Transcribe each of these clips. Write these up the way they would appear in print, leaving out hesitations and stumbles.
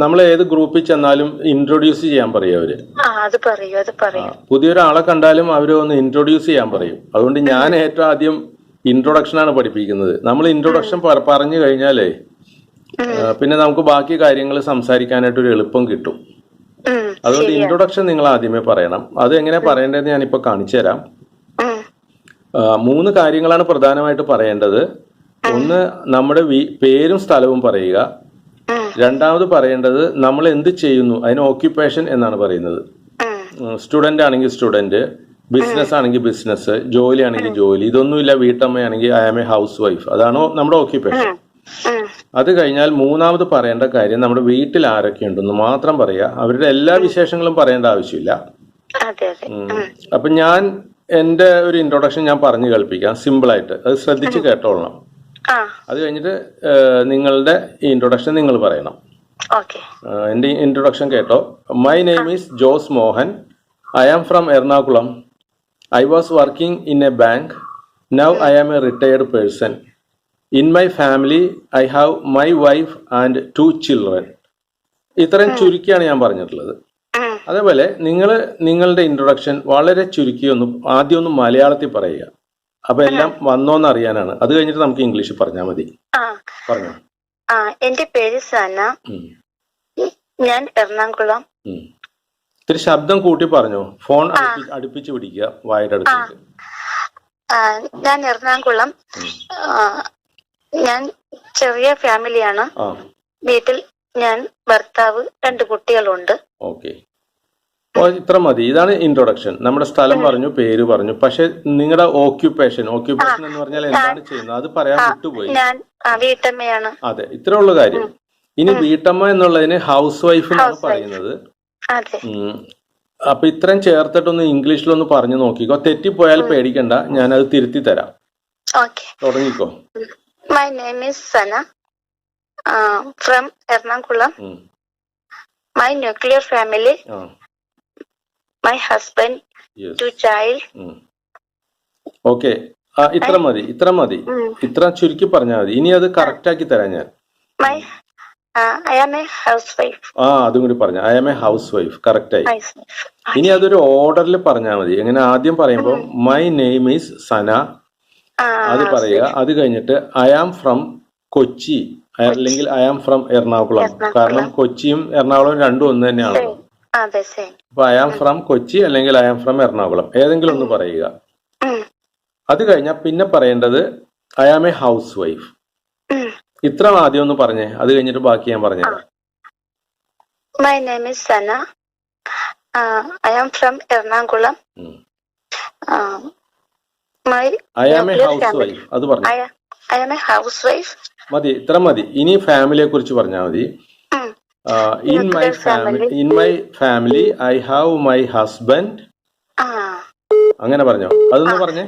നമ്മൾ ഏത് ഗ്രൂപ്പിൽ ചെന്നാലും ഇൻട്രൊഡ്യൂസ് ചെയ്യാൻ പറയും അവര്. അത് പറയൂ. പുതിയൊരാളെ കണ്ടാലും അവര് ഒന്ന് ഇൻട്രൊഡ്യൂസ് ചെയ്യാൻ പറയും. അതുകൊണ്ട് ഞാൻ ഏറ്റവും ആദ്യം ഇൻട്രൊഡക്ഷൻ ആണ് പഠിപ്പിക്കുന്നത്. നമ്മൾ ഇൻട്രൊഡക്ഷൻ പറഞ്ഞു കഴിഞ്ഞാലേ പിന്നെ നമുക്ക് ബാക്കി കാര്യങ്ങൾ സംസാരിക്കാനായിട്ട് ഒരു എളുപ്പം കിട്ടും. അതുകൊണ്ട് ഇൻട്രൊഡക്ഷൻ നിങ്ങൾ ആദ്യമേ പറയണം. അത് എങ്ങനെ പറയേണ്ടതെന്ന് ഞാനിപ്പോ കാണിച്ചു തരാം. 3 കാര്യങ്ങളാണ് പ്രധാനമായിട്ട് പറയേണ്ടത്. ഒന്ന്, നമ്മുടെ പേരും സ്ഥലവും പറയുക. രണ്ടാമത് പറയേണ്ടത് നമ്മൾ എന്ത് ചെയ്യുന്നു, അതിന് ഓക്യുപ്പേഷൻ എന്നാണ് പറയുന്നത്. സ്റ്റുഡന്റ് ആണെങ്കിൽ സ്റ്റുഡന്റ്, ബിസിനസ് ആണെങ്കിൽ ബിസിനസ്, ജോലി ആണെങ്കിൽ ജോലി. ഇതൊന്നുമില്ല, വീട്ടമ്മയാണെങ്കിൽ I am a housewife, അതാണോ നമ്മുടെ ഓക്യുപ്പേഷൻ. അത് കഴിഞ്ഞാൽ മൂന്നാമത് പറയേണ്ട കാര്യം നമ്മുടെ വീട്ടിൽ ആരൊക്കെ ഉണ്ടെന്ന് മാത്രം പറയുക. അവരുടെ എല്ലാ വിശേഷങ്ങളും പറയേണ്ട ആവശ്യമില്ല. അപ്പൊ ഞാൻ എന്റെ ഒരു ഇൻട്രൊഡക്ഷൻ ഞാൻ പറഞ്ഞു കേൾപ്പിക്കാം, സിമ്പിൾ ആയിട്ട്. അത് ശ്രദ്ധിച്ച് കേട്ടോളണം. അത് കഴിഞ്ഞിട്ട് നിങ്ങളുടെ ഇൻട്രൊഡക്ഷൻ നിങ്ങൾ പറയണം. എന്റെ ഇൻട്രൊഡക്ഷൻ കേട്ടോ. My name is Jose Mohan. I am from Ernakulam. I was working in a bank. Now I am a retired person. In my family I have my wife and 2 children. ഇത്രയും ചുരുക്കിയാണ് ഞാൻ പറഞ്ഞിട്ടുള്ളത്. അതേപോലെ നിങ്ങളുടെ ഇൻട്രൊഡക്ഷൻ വളരെ ചുരുക്കി ആദ്യം ഒന്ന് മലയാളത്തിൽ പറയുക. അപ്പൊ എല്ലാം വന്നോന്ന് അറിയാനാണ്. അത് കഴിഞ്ഞിട്ട് നമുക്ക് ഇംഗ്ലീഷ് പറഞ്ഞാൽ മതി. പറഞ്ഞോ. എന്റെ പേര് സന. ഞാൻ എറണാകുളം. ഇത്തിരി ശബ്ദം കൂട്ടി പറഞ്ഞോ. ഫോൺ അടുപ്പിച്ച് പിടിക്കുക വായുടെ അടുത്തേക്ക്. ഞാൻ എറണാകുളം. ഞാൻ ചെറിയ ഫാമിലിയാണ്. വീട്ടിൽ ഞാൻ, ഭർത്താവ്, 2 കുട്ടികളുണ്ട്. ഓക്കെ, ഇത്ര മതി. ഇതാണ് ഇൻട്രൊഡക്ഷൻ. നമ്മുടെ സ്ഥലം പറഞ്ഞു, പേര് പറഞ്ഞു. പക്ഷെ നിങ്ങളുടെ ഓക്യുപ്പേഷൻ എന്ന് പറഞ്ഞാൽ എന്താണ് ചെയ്യുന്നത് അത് പറയാൻ വിട്ടുപോയി. ഞാൻ വീട്ടമ്മയാണ്. അതെ, ഇത്ര ഉള്ള കാര്യം. ഇനി വീട്ടമ്മ എന്നുള്ളതിന് ഹൗസ് വൈഫ് എന്നാണ് പറയുന്നത്. അപ്പൊ ഇത്രയും ചേർത്തിട്ടൊന്ന് ഇംഗ്ലീഷിലൊന്ന് പറഞ്ഞു നോക്കിക്കോ. തെറ്റിപ്പോയാൽ പേടിക്കണ്ട, ഞാനത് തിരുത്തി തരാം. തുടങ്ങിക്കോ. My name is Sana, from Ernakulam. My nuclear family, my husband, 2 child. Okay, ഇത്ര മതി. ഇത്ര ചുരുക്കി പറഞ്ഞാൽ മതി. ഇനി അത് കറക്റ്റ് ആക്കി തരാം ഞാൻ. I am a housewife. അതും കൂടി പറഞ്ഞ I am a housewife. Correct ആയി. ഇനി അതൊരു ഓർഡറിൽ പറഞ്ഞാൽ മതി. എങ്ങനെ? ആദ്യം പറയുമ്പോൾ മൈ നെയിം ഈസ് സന, അത് പറയുക. അത് കഴിഞ്ഞിട്ട് ഐ ആം ഫ്രം കൊച്ചി, അല്ലെങ്കിൽ ഐ ആം ഫ്രം എറണാകുളം. കാരണം കൊച്ചിയും എറണാകുളവും രണ്ടും ഒന്ന് തന്നെയാണല്ലോ. അപ്പൊ ഐ ആം ഫ്രം കൊച്ചി അല്ലെങ്കിൽ ഐ ആം ഫ്രം എറണാകുളം, ഏതെങ്കിലും ഒന്ന് പറയുക. അത് കഴിഞ്ഞാൽ പിന്നെ പറയേണ്ടത് I am a housewife. ഇത്ര ആദ്യം ഒന്ന് പറഞ്ഞേ, അത് കഴിഞ്ഞിട്ട് ബാക്കി ഞാൻ പറഞ്ഞുതരാം. My name is Sana, I am from Ernakulam. I am a housewife, അത് പറഞ്ഞു. I am a housewife. മതി, ഇത്ര മതി. ഇനി ഫാമിലിയെ കുറിച്ച് പറഞ്ഞാൽ മതി. In my family I have my husband. അങ്ങനെ പറഞ്ഞോ, അതൊന്ന് പറഞ്ഞേ.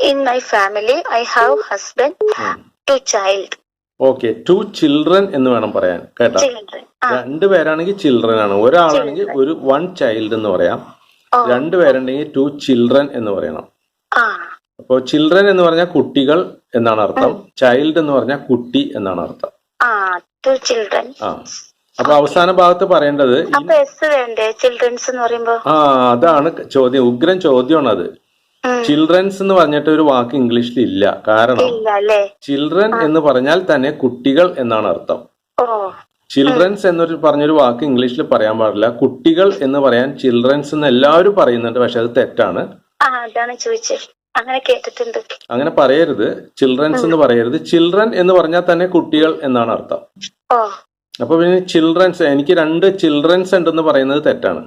In my family I have husband, 2 child. Okay, 2 children എന്ന് വേണം പറയാൻ, കേട്ടോ. 2 പേരാണെങ്കിൽ ചിൽഡ്രൻ ആണ്. ഒരാളാണെങ്കിൽ 1 child എന്ന് പറയാം. 2 പേരുണ്ടെങ്കിൽ 2 children എന്ന് പറയണം. അപ്പൊ ചിൽഡ്രൻ എന്ന് പറഞ്ഞാൽ കുട്ടികൾ എന്നാണ് അർത്ഥം. ചൈൽഡ് എന്ന് പറഞ്ഞാൽ കുട്ടി എന്നാണ് അർത്ഥം. 2 children. അപ്പൊ അവസാന ഭാഗത്ത് പറയേണ്ടത് ചിൽഡ്രൻസ് എന്ന് പറയുമ്പോ അതാണ് ചോദ്യം. ഉഗ്രൻ ചോദ്യമാണ് അത്. ചിൽഡ്രൻസ് എന്ന് പറഞ്ഞിട്ട് ഒരു വാക്ക് ഇംഗ്ലീഷിൽ ഇല്ല. കാരണം ചിൽഡ്രൻ എന്ന് പറഞ്ഞാൽ തന്നെ കുട്ടികൾ എന്നാണ് അർത്ഥം. ചിൽഡ്രൻസ് എന്നൊരു പറഞ്ഞൊരു വാക്ക് ഇംഗ്ലീഷിൽ പറയാൻ പാടില്ല. കുട്ടികൾ എന്ന് പറയാൻ ചിൽഡ്രൻസ് എന്ന് എല്ലാവരും പറയുന്നുണ്ട്, പക്ഷെ അത് തെറ്റാണ്. അങ്ങനെ പറയരുത്. ചിൽഡ്രൻസ് എന്ന് പറയരുത്. ചിൽഡ്രൻ എന്ന് പറഞ്ഞാൽ തന്നെ കുട്ടികൾ എന്നാണ് അർത്ഥം. അപ്പൊ പിന്നെ ചിൽഡ്രൻസ്, എനിക്ക് 2 ചിൽഡ്രൻസ് ഉണ്ടെന്ന് പറയുന്നത് തെറ്റാണ്.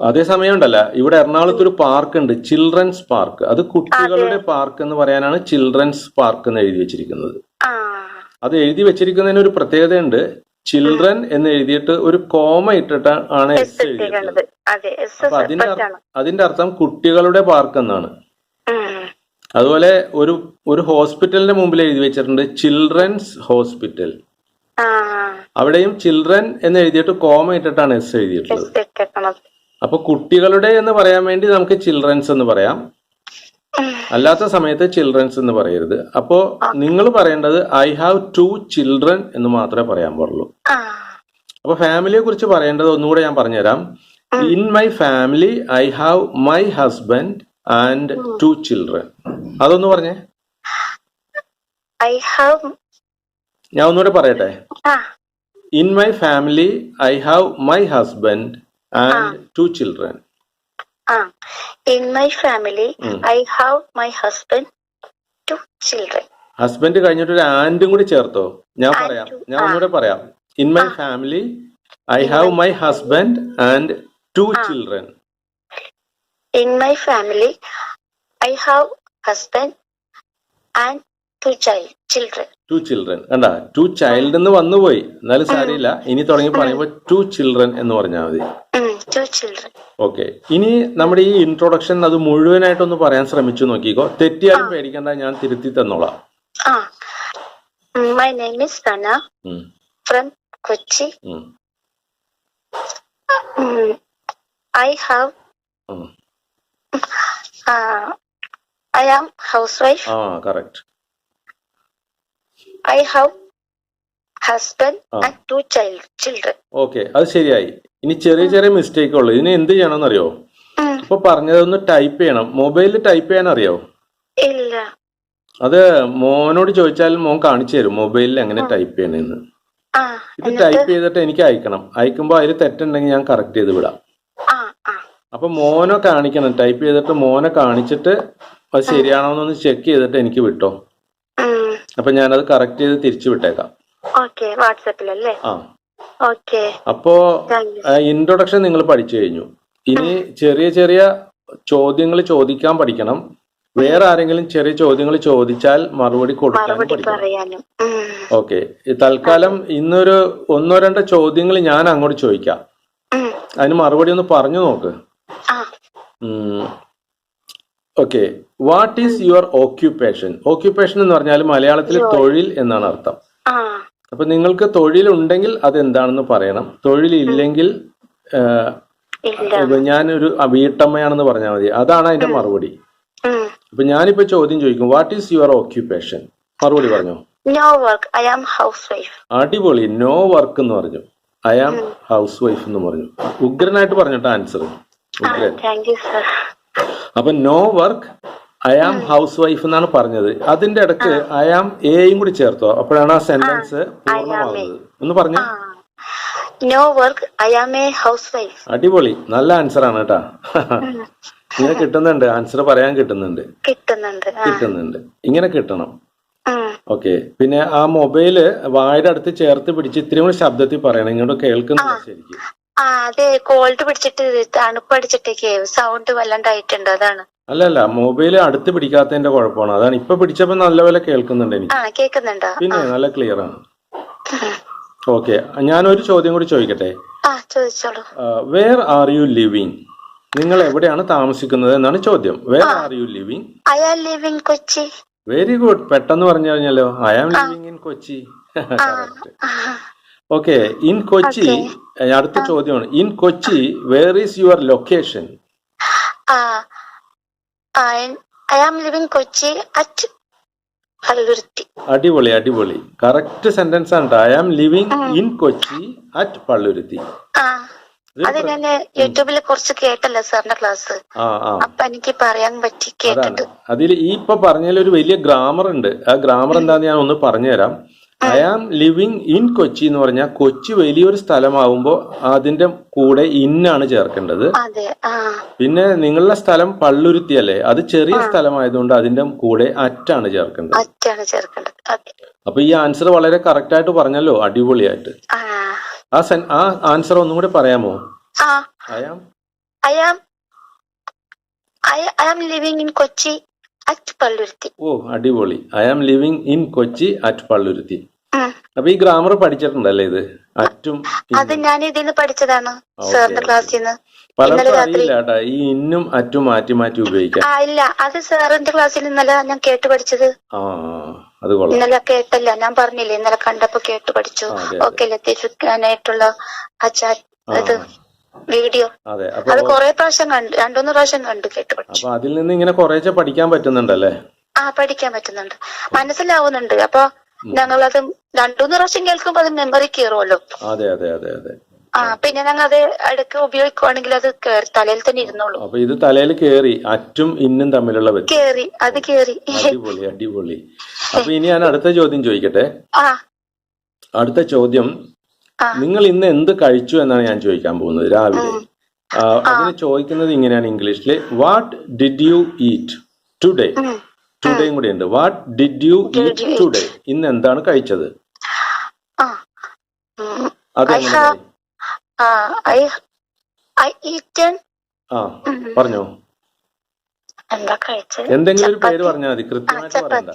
അതേസമയം ഉണ്ടല്ല, ഇവിടെ എറണാകുളത്ത് ഒരു പാർക്ക് ഉണ്ട്, ചിൽഡ്രൻസ് പാർക്ക്. അത് കുട്ടികളുടെ പാർക്ക് എന്ന് പറയാനാണ് ചിൽഡ്രൻസ് പാർക്ക് എന്ന് എഴുതി വെച്ചിരിക്കുന്നത്. അത് എഴുതി വെച്ചിരിക്കുന്നതിന് ഒരു പ്രത്യേകതയുണ്ട്. ചിൽഡ്രൻ എന്ന് എഴുതിയിട്ട് ഒരു കോമ ഇട്ടിട്ട് ആണ് എസ് എഴുതിയിട്ടുള്ളത്. അപ്പൊ അതിന്റെ അർത്ഥം കുട്ടികളുടെ പാർക്ക് എന്നാണ്. അതുപോലെ ഒരു ഹോസ്പിറ്റലിന്റെ മുമ്പിൽ എഴുതി വെച്ചിട്ടുണ്ട് ചിൽഡ്രൻസ് ഹോസ്പിറ്റൽ. അവിടെയും ചിൽഡ്രൻ എന്ന് എഴുതിയിട്ട് കോമ ഇട്ടിട്ടാണ് എസ് എഴുതിയിട്ടുള്ളത്. അപ്പൊ കുട്ടികളുടെ എന്ന് പറയാൻ വേണ്ടി നമുക്ക് ചിൽഡ്രൻസ് എന്ന് പറയാം. അല്ലാത്ത സമയത്ത് ചിൽഡ്രൻസ് എന്ന് പറയരുത്. അപ്പോ നിങ്ങൾ പറയേണ്ടത് ഐ ഹാവ് 2 ചിൽഡ്രൻ എന്ന് മാത്രമേ പറയാൻ പാടുള്ളൂ. അപ്പൊ ഫാമിലിയെ കുറിച്ച് പറയേണ്ടത് ഒന്നുകൂടെ ഞാൻ പറഞ്ഞുതരാം. In my family I have my husband and 2 children. അതൊന്ന് പറഞ്ഞേ. ഐ ഹാവ്, ഞാൻ ഒന്നുകൂടെ പറയട്ടെ. In my family I have my husband and 2 children. In my family I have my husband 2 children. Husband കഴിഞ്ഞിട്ട് ഒരു ആൻഡും കൂടി ചേർത്തോ? ഞാൻ പറയാം, ഞാൻ ഒന്നുകൂടെ പറയാം. In my family I have my husband and 2 children. In my family I have husband and 2 children. 2 children. കണ്ടാ, 2 child എന്ന് വന്നുപോയി, എന്നാലും സാരിയില്ല. ഇനി തുടങ്ങി പറയുമ്പോൾ 2 ചിൽഡ്രൻ എന്ന് പറഞ്ഞാൽ മതി. 2 ചിൽഡ്രൻ. ഓക്കെ. ഇനി നമ്മുടെ ഈ ഇൻട്രൊഡക്ഷൻ അത് മുഴുവനായിട്ടൊന്ന് പറയാൻ ശ്രമിച്ചു നോക്കിക്കോ. തെറ്റിയാലും പേടിക്കണ്ട, ഞാൻ തിരുത്തി തന്നോളാം. My name is Sana from Kochi. I have I am housewife. Correct. I have husband and 2 children. Okay, അത് ശരിയായി. ഇനി ചെറിയ ചെറിയ മിസ്റ്റേക്ക് ഉള്ളു. ഇതിന് എന്ത് ചെയ്യണമെന്ന് അറിയോ? ഇപ്പൊ പറഞ്ഞതൊന്ന് ടൈപ്പ് ചെയ്യണം. മൊബൈലിൽ ടൈപ്പ് ചെയ്യാൻ അറിയോ? ഇല്ല. അത് മോനോട് ചോദിച്ചാൽ മോൻ കാണിച്ചു തരും മൊബൈലിൽ എങ്ങനെ ടൈപ്പ് ചെയ്യണമെന്ന്. ഇത് ടൈപ്പ് ചെയ്തിട്ട് എനിക്ക് അയക്കണം. അയക്കുമ്പോ അതിൽ തെറ്റുണ്ടെങ്കിൽ ഞാൻ കറക്റ്റ് ചെയ്ത് വിടാം. അപ്പൊ മോനെ കാണിക്കണം. ടൈപ്പ് ചെയ്തിട്ട് മോനെ കാണിച്ചിട്ട് അത് ശരിയാണോന്നൊന്ന് ചെക്ക് ചെയ്തിട്ട് എനിക്ക് വിട്ടോ. അപ്പൊ ഞാനത് കറക്റ്റ് ചെയ്ത് തിരിച്ചു വിട്ടേക്കാം. വാട്സാപ്പിലല്ലേ? അപ്പോ ഇൻട്രൊഡക്ഷൻ നിങ്ങൾ പഠിച്ചു കഴിഞ്ഞു. ഇനി ചെറിയ ചെറിയ ചോദ്യങ്ങൾ ചോദിക്കാൻ പഠിക്കണം. വേറെ ആരെങ്കിലും ചെറിയ ചോദ്യങ്ങൾ ചോദിച്ചാൽ മറുപടി കൊടുക്കാൻ പഠിക്കണം. ഓക്കെ. തൽക്കാലം ഇന്നൊരു 1-2 ചോദ്യങ്ങൾ ഞാൻ അങ്ങോട്ട് ചോദിക്കാം. അതിന് മറുപടി ഒന്ന് പറഞ്ഞു നോക്ക്. Okay. What is your occupation? Occupation എന്ന് പറഞ്ഞാൽ മലയാളത്തിൽ തൊഴിൽ എന്നാണ് അർത്ഥം. അപ്പൊ നിങ്ങൾക്ക് തൊഴിലുണ്ടെങ്കിൽ അതെന്താണെന്ന് പറയണം. തൊഴിലില്ലെങ്കിൽ ഞാനൊരു വീട്ടമ്മയാണെന്ന് പറഞ്ഞാൽ മതി. അതാണ് അതിന്റെ മറുപടി. അപ്പൊ ഞാനിപ്പോ ചോദ്യം ചോദിക്കും, വാട്ട് ഈസ് യുവർ ഓക്യുപ്പേഷൻ? മറുപടി പറഞ്ഞോ. No work, I am housewife. അടിപൊളി. നോ വർക്ക് എന്ന് പറഞ്ഞു. ഐ ആം ഹൗസ് വൈഫ് എന്ന് പറഞ്ഞു. ഉഗ്രനായിട്ട് പറഞ്ഞിട്ട് ആൻസർ. ഉഗ്രൻ. അപ്പൊ no work, I am housewife എന്നാണ് പറഞ്ഞത്. അതിന്റെ ഇടക്ക് ഐ ആം എയും കൂടി ചേർത്തോ. അപ്പോഴാണ് ആ സെന്റൻസ് പൂർണ്ണമാകുന്നത്. ഒന്ന് പറഞ്ഞു. No work, I am a housewife. അടിപൊളി. നല്ല ആൻസർ ആണ് കേട്ടാ. ഇങ്ങനെ കിട്ടുന്നുണ്ട്. ആൻസർ പറയാൻ കിട്ടുന്നുണ്ട്. ഇങ്ങനെ കിട്ടണം. ഓക്കെ. പിന്നെ ആ മൊബൈല് വായുടെ അടുത്ത് ചേർത്ത് പിടിച്ച് ഇത്തിരി കൂടി ശബ്ദത്തിൽ പറയണം. ഇങ്ങോട്ട് കേൾക്കുന്നില്ല ശരിക്കും. അതെ, കോൾഡ് പിടിച്ചിട്ട് തണുപ്പടിച്ചിട്ടേക്ക് സൗണ്ട് വല്ലാണ്ടായിട്ടുണ്ട്, അതാണ്. അല്ലല്ല, മൊബൈല് അടുത്ത് പിടിക്കാത്തതിന്റെ കുഴപ്പമാണ്. അതാണ്. ഇപ്പൊ പിടിച്ചപ്പോ നല്ലപോലെ കേൾക്കുന്നുണ്ട് എനിക്ക്. കേൾക്കുന്നുണ്ടോ? പിന്നെ നല്ല ക്ലിയർ ആണ്. ഓക്കെ. ഞാനൊരു ചോദ്യം കൂടി ചോദിക്കട്ടെ? ചോദിച്ചോളൂ. Where are you living? നിങ്ങൾ എവിടെയാണ് താമസിക്കുന്നത് എന്നാണ് ചോദ്യം. Where are you living? I am living Kochi. Very good. പെട്ടെന്ന് പറഞ്ഞു കഴിഞ്ഞാലോ. I am living in Kochi. Okay. In Kochi. അടുത്ത ചോദ്യമാണ്. In Kochi where is your location? I am living Kochi at Palluruthy. അടിപൊളി, അടിപൊളി. കറക്റ്റ് സെന്റൻസ് ആണ്. I am living in Kochi at Palluruthy. അത് ഞാൻ യൂട്യൂബിൽ കുറച്ച് കേട്ടല്ലോ സാറിന്റെ ക്ലാസ്. അപ്പൊ എനിക്ക് പറയാൻ പറ്റി, കേട്ടിട്ട്. അതിൽ ഈ ഇപ്പൊ പറഞ്ഞതിൽ ഒരു വലിയ ഗ്രാമർ ഉണ്ട്. ആ ഗ്രാമർ എന്താന്ന് ഞാൻ ഒന്ന് പറഞ്ഞുതരാം. I am living in Kochi എന്ന് പറഞ്ഞാൽ കൊച്ചി വലിയൊരു സ്ഥലമാവുമ്പോ അതിന്റെ കൂടെ ഇന്നാണ് ചേർക്കേണ്ടത്. പിന്നെ നിങ്ങളുടെ സ്ഥലം പള്ളുരുത്തി അല്ലേ, അത് ചെറിയ സ്ഥലമായതുകൊണ്ട് അതിന്റെ കൂടെ അറ്റാണ് ചേർക്കേണ്ടത്. അപ്പൊ ഈ ആൻസർ വളരെ കറക്റ്റ് ആയിട്ട് പറഞ്ഞല്ലോ. അടിപൊളിയായിട്ട്. ആ ആൻസർ ഒന്നും കൂടെ പറയാമോ? I am living in Kochi at Palluruthy. ഓ, അടിപൊളി. I am living in Kochi at Palluruthy. അപ്പൊ ഈ ഗ്രാമർ പഠിച്ചിട്ടുണ്ടല്ലേ? ഇത് അറ്റും അത് ഞാൻ ഇതിന്ന് പഠിച്ചതാണ് സാറിന്റെ ക്ലാസ്സിൽ നിന്ന്. പലർക്കും അറിയില്ല കേട്ടാ ഈ ഇന്നും അറ്റും മാറ്റി മാറ്റി ഉപയോഗിക്കാം. ഇല്ല, അത് സാറിന്റെ ക്ലാസ്സിൽ ഇന്നലെ ഞാൻ കേട്ട് പഠിച്ചത്. അത് കൊള്ളാം. ഇന്നലെ കേട്ടല്ല, ഞാൻ പറഞ്ഞില്ലേ, ഇന്നലെ കണ്ടപ്പോ കേട്ട് പഠിച്ചു. ഓക്കെ, ലത്തീഫിക്കാനായിട്ടുള്ള ഇത് വീഡിയോ. അതെ. അത് കൊറേ പ്രാവശ്യം കണ്ടു, 2-3 പ്രാവശ്യം കണ്ടു കേട്ട് പഠിച്ചു. അപ്പൊ അതിൽ നിന്ന് ഇങ്ങനെ കുറേശ്ശെ പഠിക്കാൻ പറ്റുന്നുണ്ടല്ലേ? പഠിക്കാൻ പറ്റുന്നുണ്ട്, മനസ്സിലാവുന്നുണ്ട്. അപ്പൊ ഞങ്ങളത് 2-3 പ്രാവശ്യം കേൾക്കുമ്പോ അത് മെമ്മറി കയറുമല്ലോ. അതെ അതെ അതെ അതെ. പിന്നെ ഞങ്ങൾ അത് ഇടയ്ക്ക് ഉപയോഗിക്കുവാണെങ്കിൽ അത് തലയിൽ തന്നെ ഇരുന്നോളൂ. അപ്പൊ ഇത് തലയിൽ കേറി, അറ്റും ഇന്നും തമ്മിലുള്ള കേറി. അടിപൊളി അടിപൊളി. അപ്പൊ ഇനി ഞാൻ അടുത്ത ചോദ്യം ചോദിക്കട്ടെ. അടുത്ത ചോദ്യം, നിങ്ങൾ ഇന്ന് എന്ത് കഴിച്ചു എന്നാണ് ഞാൻ ചോദിക്കാൻ പോകുന്നത് രാവിലെ. അതിന് ചോദിക്കുന്നത് ഇങ്ങനെയാണ് ഇംഗ്ലീഷിൽ, what did you eat today. ടുഡേയും കൂടെ ഉണ്ട്. What did you eat today, ഇന്ന് എന്താണ് കഴിച്ചത്? പറഞ്ഞോ, എന്താ കഴിച്ചത്? എന്തെങ്കിലും ഒരു പേര് പറഞ്ഞാൽ മതി, കൃത്യമായിട്ട് പറയണ്ട.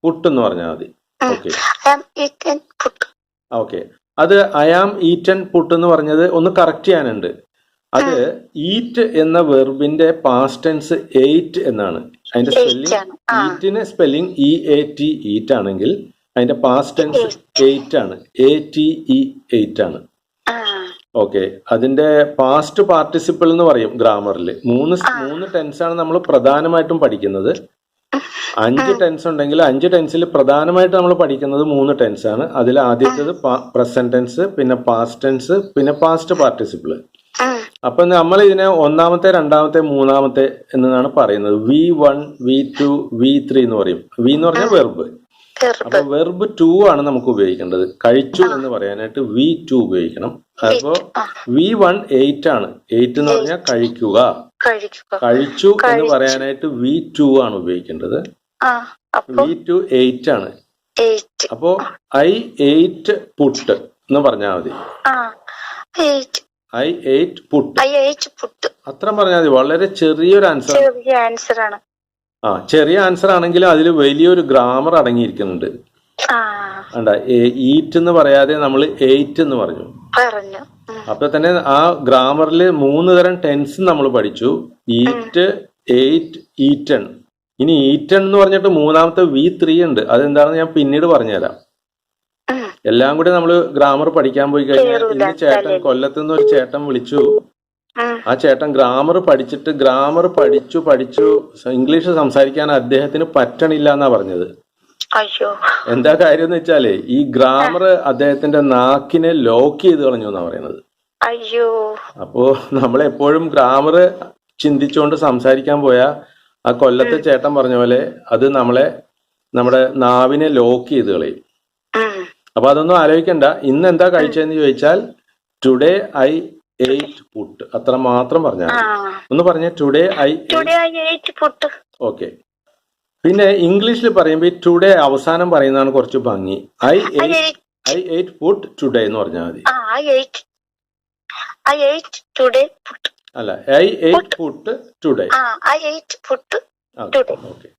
പുട്ടെന്ന് പറഞ്ഞാൽ മതി. ഓക്കെ. അത് ഐ ആം ഈറ്റൻ പുട്ട് എന്ന് പറഞ്ഞത് ഒന്ന് കറക്റ്റ് ചെയ്യാനുണ്ട്. അത് ഈറ്റ് എന്ന വെർബിന്റെ പാസ്റ്റ് ടെൻസ് എയ്റ്റ് എന്നാണ്. അതിന്റെ സ്പെല്ലിംഗ്, ഈറ്റിന് സ്പെല്ലിംഗ് EAT ഈറ്റ് ആണെങ്കിൽ അതിന്റെ പാസ്റ്റ് ടെൻസ് 8 ആണ്, ATE 8 ആണ്. ഓക്കെ. അതിന്റെ പാസ്റ്റ് പാർട്ടിസിപ്പിൾ എന്ന് പറയും ഗ്രാമറിൽ. മൂന്ന് ടെൻസ് ആണ് നമ്മൾ പ്രധാനമായിട്ടും പഠിക്കുന്നത്. 5 ടെൻസ് ഉണ്ടെങ്കിൽ 5 ടെൻസിൽ പ്രധാനമായിട്ട് നമ്മൾ പഠിക്കുന്നത് 3 ടെൻസ് ആണ്. അതിൽ ആദ്യത്തേത് പ്രസന്റ് ടെൻസ്, പിന്നെ പാസ്റ്റ് ടെൻസ്, പിന്നെ പാസ്റ്റ് പാർട്ടിസിപ്പിൾ. അപ്പൊ നമ്മൾ ഇതിനെ ഒന്നാമത്തെ, രണ്ടാമത്തെ, മൂന്നാമത്തെ എന്നാണ് പറയുന്നത്. V1, V2, V3 എന്ന് പറയും. V എന്ന് പറഞ്ഞാൽ വെർബ്. അപ്പൊ വെർബ് 2 ആണ് നമുക്ക് ഉപയോഗിക്കേണ്ടത്. കഴിച്ചു എന്ന് പറയാനായിട്ട് V2 ഉപയോഗിക്കണം. അപ്പോ V1 8 ആണ്. 8 എന്ന് പറഞ്ഞാൽ കഴിക്കുക. കഴിച്ചു എന്ന് പറയാനായിട്ട് V2 ആണ് ഉപയോഗിക്കേണ്ടത്. V2 8 ആണ്. അപ്പോ I ate പുട്ട് എന്ന് പറഞ്ഞാൽ മതി. I ate പുട്ട് അത്ര പറഞ്ഞാൽ മതി. വളരെ ചെറിയൊരു ആൻസർ ആണ്. ചെറിയ ആൻസർ ആണെങ്കിലും അതിൽ വലിയൊരു ഗ്രാമർ അടങ്ങിയിരിക്കുന്നുണ്ട്. ഈറ്റ് എന്ന് പറയാതെ നമ്മൾ 8 എന്ന് പറഞ്ഞു. അപ്പൊ തന്നെ ആ ഗ്രാമറിൽ 3 തരം ടെൻസ് നമ്മൾ പഠിച്ചു. Eat, eight, eaten. ഇനി ഈറ്റൺ എന്ന് പറഞ്ഞിട്ട് മൂന്നാമത്തെ V3 ഉണ്ട്. അതെന്താണെന്ന് ഞാൻ പിന്നീട് പറഞ്ഞുതരാം. എല്ലാം കൂടി നമ്മൾ ഗ്രാമർ പഠിക്കാൻ പോയി കഴിഞ്ഞാൽ, ഇന്ന് ചേട്ടൻ കൊല്ലത്ത് നിന്ന് ഒരു ചേട്ടൻ വിളിച്ചു. ആ ചേട്ടൻ ഗ്രാമർ പഠിച്ചു ഇംഗ്ലീഷ് സംസാരിക്കാൻ അദ്ദേഹത്തിന് പറ്റണില്ല എന്നാ പറഞ്ഞത്. എന്താ കാര്യം എന്ന് വെച്ചാലേ, ഈ ഗ്രാമർ അദ്ദേഹത്തിന്റെ നാക്കിനെ ലോക്ക് ചെയ്ത് കളഞ്ഞു എന്നാ പറയുന്നത്. അപ്പോ നമ്മളെപ്പോഴും ഗ്രാമർ ചിന്തിച്ചുകൊണ്ട് സംസാരിക്കാൻ പോയാ ആ കൊല്ലത്തെ ചേട്ടൻ പറഞ്ഞ പോലെ അത് നമ്മുടെ നാവിനെ ലോക്ക് ചെയ്ത് കളയും. അപ്പൊ അതൊന്നും ആലോചിക്കണ്ട. ഇന്ന് എന്താ കഴിച്ചതെന്ന് ചോദിച്ചാൽ ടുഡേ ഐ എയ്റ്റ് പുട്ട്, അത്ര മാത്രം പറഞ്ഞാൽ ഒന്ന് പറഞ്ഞ today I ate puttu. Okay. പിന്നെ ഇംഗ്ലീഷിൽ പറയുമ്പോൾ ടുഡേ അവസാനം പറയുന്നതാണ് കുറച്ച് ഭംഗി. ഐ എയ്റ്റ് പുട്ട് ടുഡേ എന്ന് പറഞ്ഞാൽ മതി. അല്ല, I ate puttu today. Okay.